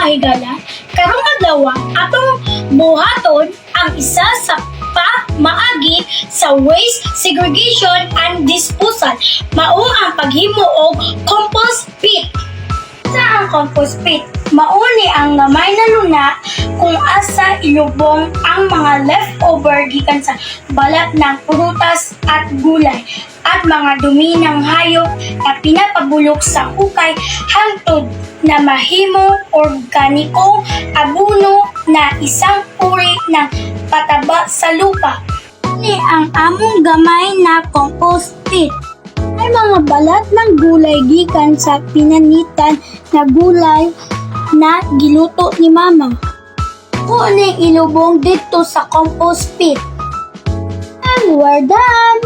mga higala, karong adlaw atong buhaton ang isa sa maagi sa waste segregation and disposal. Mao ang paghimo og compost pit. Sa ang compost pit, mauni ang gamay na luna kung asa ilubong ang mga leftover gikan sa balat ng prutas at gulay at mga dumi ng hayop na pinapabulok sa hukay hangtod na mahimo organikong abono na isang uri ng pataba sa lupa. Ini ang among gamay na compost pit. Ay mga balat ng gulay gikan sa pinanitan na gulay na giluto ni mama. Kuning ilubong dito sa compost pit. And we're done!